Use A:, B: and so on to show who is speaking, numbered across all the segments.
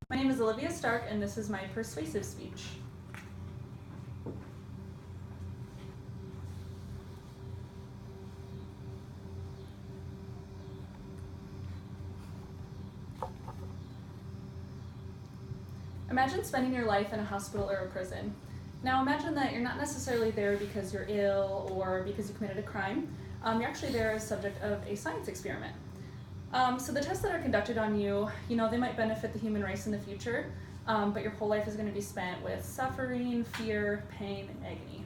A: My name is Olivia Stark, and this is my persuasive speech. Imagine spending your life in a hospital or a prison. Now imagine that you're not necessarily there because you're ill or because you committed a crime. You're actually there as subject of a science experiment. So the tests that are conducted on you, they might benefit the human race in the future, but your whole life is going to be spent with suffering, fear, pain, and agony.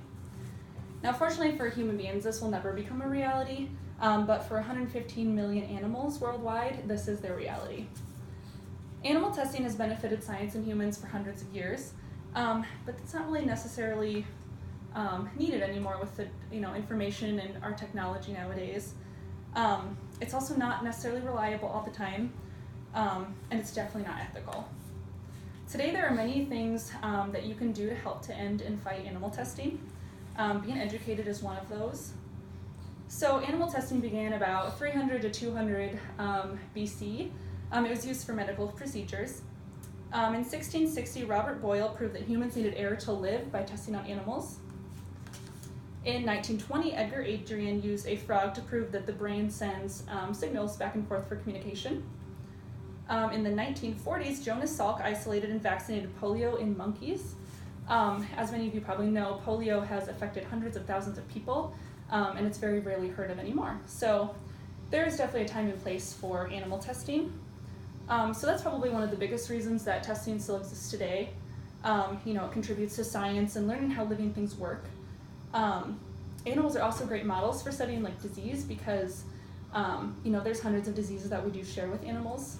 A: Now, fortunately for human beings, this will never become a reality, but for 115 million animals worldwide, this is their reality. Animal testing has benefited science and humans for hundreds of years, but it's not really necessarily needed anymore with the information and our technology nowadays. It's also not necessarily reliable all the time, and it's definitely not ethical. Today there are many things that you can do to help to end and fight animal testing. Being educated is one of those. So animal testing began about 300 to 200 BC. It was used for medical procedures. In 1660, Robert Boyle proved that humans needed air to live by testing on animals. In 1920, Edgar Adrian used a frog to prove that the brain sends signals back and forth for communication. In the 1940s, Jonas Salk isolated and vaccinated polio in monkeys. As many of you probably know, polio has affected hundreds of thousands of people, and it's very rarely heard of anymore. So there is definitely a time and place for animal testing. So that's probably one of the biggest reasons that testing still exists today. It contributes to science and learning how living things work. Animals are also great models for studying disease because there's hundreds of diseases that we do share with animals.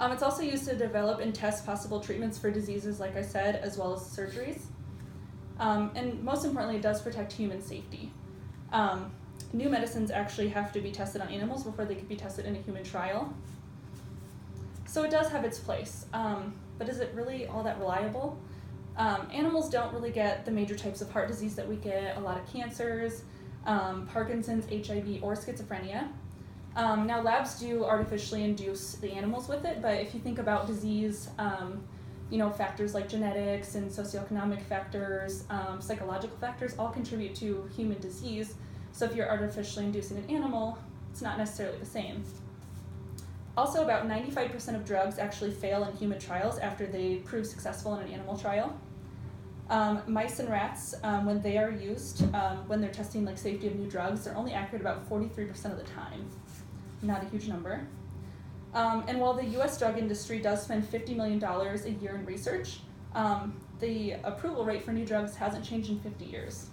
A: It's also used to develop and test possible treatments for diseases, like I said, as well as surgeries. And most importantly, it does protect human safety. New medicines actually have to be tested on animals before they could be tested in a human trial. So it does have its place, but is it really all that reliable? Animals don't really get the major types of heart disease that we get, a lot of cancers, Parkinson's, HIV, or schizophrenia. Now labs do artificially induce the animals with it, but if you think about disease, factors like genetics and socioeconomic factors, psychological factors all contribute to human disease. So if you're artificially inducing an animal, it's not necessarily the same. Also, about 95% of drugs actually fail in human trials after they prove successful in an animal trial. Mice and rats, when they are used, when they're testing safety of new drugs, they're only accurate about 43% of the time. Not a huge number. And while the US drug industry does spend $50 million a year in research, the approval rate for new drugs hasn't changed in 50 years.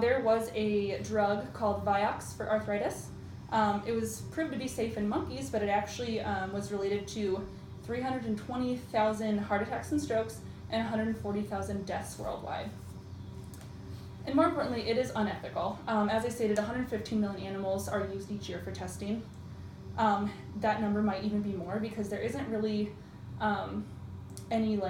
A: There was a drug called Vioxx for arthritis. It was proved to be safe in monkeys, but it actually was related to 320,000 heart attacks and strokes and 140,000 deaths worldwide. And more importantly, it is unethical. As I stated, 115 million animals are used each year for testing. That number might even be more because there isn't really any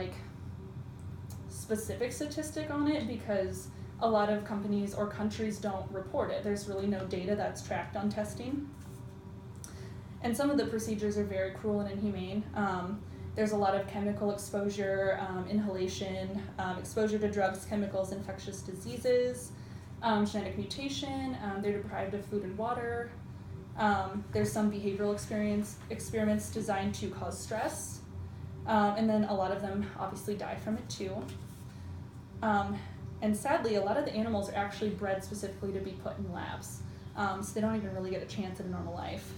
A: specific statistic on it because a lot of companies or countries don't report it. There's really no data that's tracked on testing. And some of the procedures are very cruel and inhumane. There's a lot of chemical exposure, inhalation, exposure to drugs, chemicals, infectious diseases, genetic mutation, they're deprived of food and water. There's some behavioral experiments designed to cause stress, and then a lot of them obviously die from it too. And sadly, a lot of the animals are actually bred specifically to be put in labs, so they don't even really get a chance at a normal life.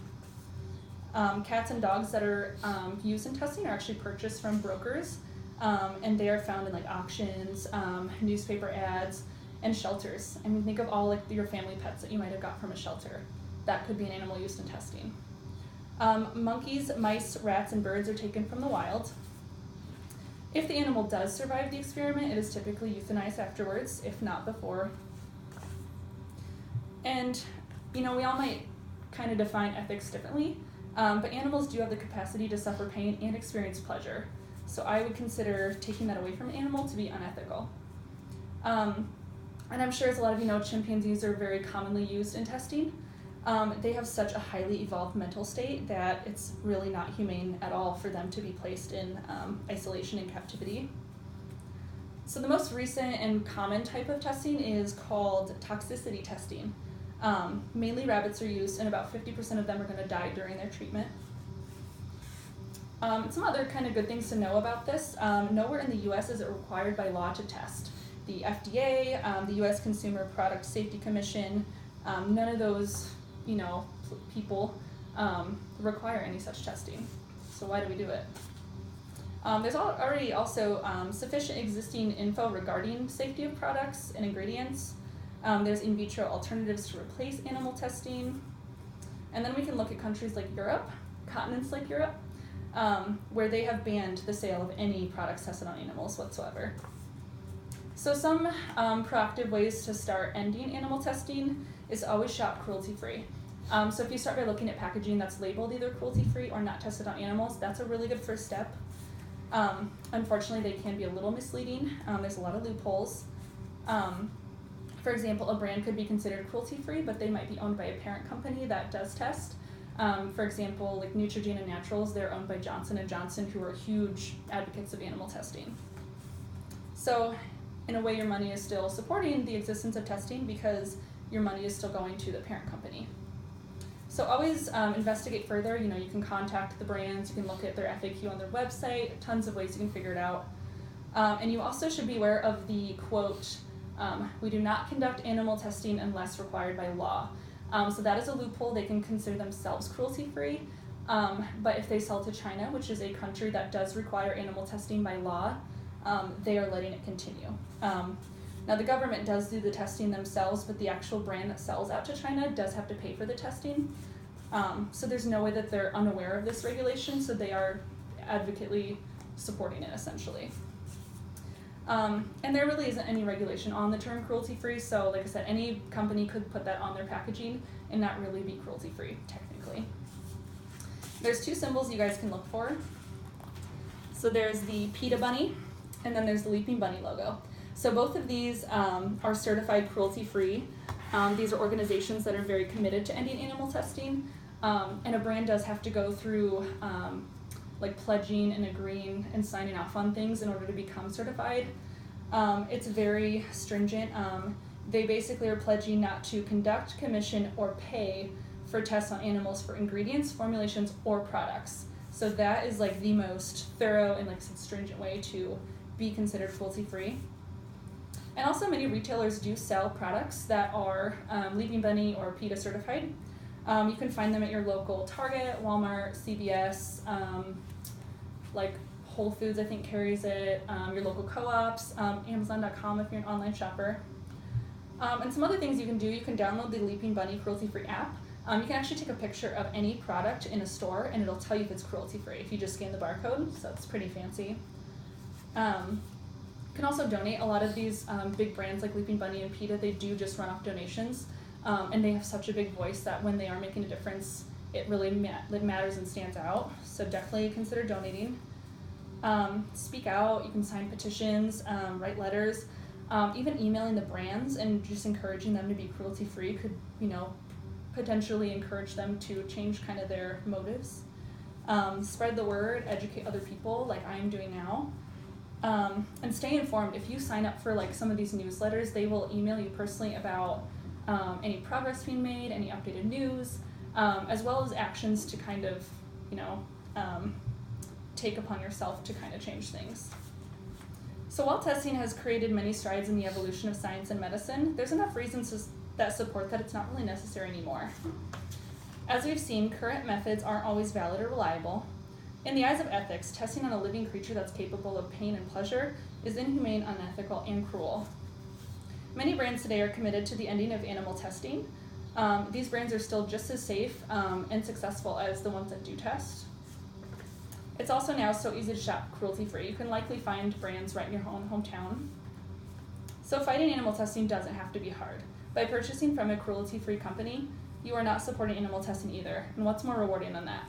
A: Cats and dogs that are used in testing are actually purchased from brokers, and they are found in auctions, newspaper ads, and shelters. I mean, think of all your family pets that you might have got from a shelter. That could be an animal used in testing. Monkeys, mice, rats, and birds are taken from the wild. If the animal does survive the experiment, it is typically euthanized afterwards, if not before. And, we all might kind of define ethics differently, but animals do have the capacity to suffer pain and experience pleasure. So I would consider taking that away from an animal to be unethical. And I'm sure, as a lot of you know, chimpanzees are very commonly used in testing. They have such a highly evolved mental state that it's really not humane at all for them to be placed in isolation and captivity. So the most recent and common type of testing is called toxicity testing. Mainly rabbits are used, and about 50% of them are going to die during their treatment. Some other kind of good things to know about this. Nowhere in the U.S. is it required by law to test. The FDA, the U.S. Consumer Product Safety Commission, none of those, people require any such testing. So why do we do it? There's already also sufficient existing info regarding safety of products and ingredients. There's in vitro alternatives to replace animal testing. And then we can look at countries like Europe, continents like Europe, where they have banned the sale of any products tested on animals whatsoever. So some proactive ways to start ending animal testing is always shop cruelty-free. So if you start by looking at packaging that's labeled either cruelty-free or not tested on animals, that's a really good first step. Unfortunately, they can be a little misleading. There's a lot of loopholes. For example, a brand could be considered cruelty-free, but they might be owned by a parent company that does test. For example, like Neutrogena Naturals, they're owned by Johnson & Johnson, who are huge advocates of animal testing. So in a way, your money is still supporting the existence of testing because your money is still going to the parent company. So always investigate further. You can contact the brands, you can look at their FAQ on their website, tons of ways you can figure it out. And you also should be aware of the quote, "We do not conduct animal testing unless required by law." So that is a loophole. They can consider themselves cruelty-free, but if they sell to China, which is a country that does require animal testing by law, they are letting it continue. Now the government does do the testing themselves, but the actual brand that sells out to China does have to pay for the testing. So there's no way that they're unaware of this regulation, so they are advocately supporting it essentially. And there really isn't any regulation on the term cruelty-free, so like I said, any company could put that on their packaging and not really be cruelty-free, technically. There's two symbols you guys can look for. So there's the PETA bunny, and then there's the Leaping Bunny logo. So both of these are certified cruelty-free. These are organizations that are very committed to ending animal testing, and a brand does have to go through like pledging and agreeing and signing off on things in order to become certified. It's very stringent. They basically are pledging not to conduct, commission, or pay for tests on animals for ingredients, formulations, or products. So that is like the most thorough and like stringent way to be considered cruelty-free. And also many retailers do sell products that are Leaping Bunny or PETA certified. You can find them at your local Target, Walmart, CVS, like Whole Foods I think carries it, your local co-ops, Amazon.com if you're an online shopper. And some other things you can do, you can download the Leaping Bunny cruelty-free app. You can actually take a picture of any product in a store and it'll tell you if it's cruelty-free if you just scan the barcode, so it's pretty fancy. You can also donate. A lot of these big brands like Leaping Bunny and PETA, they do just run off donations, and they have such a big voice that when they are making a difference, it really matters and stands out. So definitely consider donating. Speak out. You can sign petitions, write letters, even emailing the brands and just encouraging them to be cruelty-free could, potentially encourage them to change kind of their motives. Spread the word, educate other people like I am doing now. And stay informed. If you sign up for like some of these newsletters, they will email you personally about any progress being made, any updated news, as well as actions to kind of, take upon yourself to kind of change things. So while testing has created many strides in the evolution of science and medicine, there's enough reasons that support that it's not really necessary anymore. As we've seen, current methods aren't always valid or reliable. In the eyes of ethics, testing on a living creature that's capable of pain and pleasure is inhumane, unethical, and cruel. Many brands today are committed to the ending of animal testing. These brands are still just as safe and successful as the ones that do test. It's also now so easy to shop cruelty-free. You can likely find brands right in your own hometown. So fighting animal testing doesn't have to be hard. By purchasing from a cruelty-free company, you are not supporting animal testing either. And what's more rewarding than that?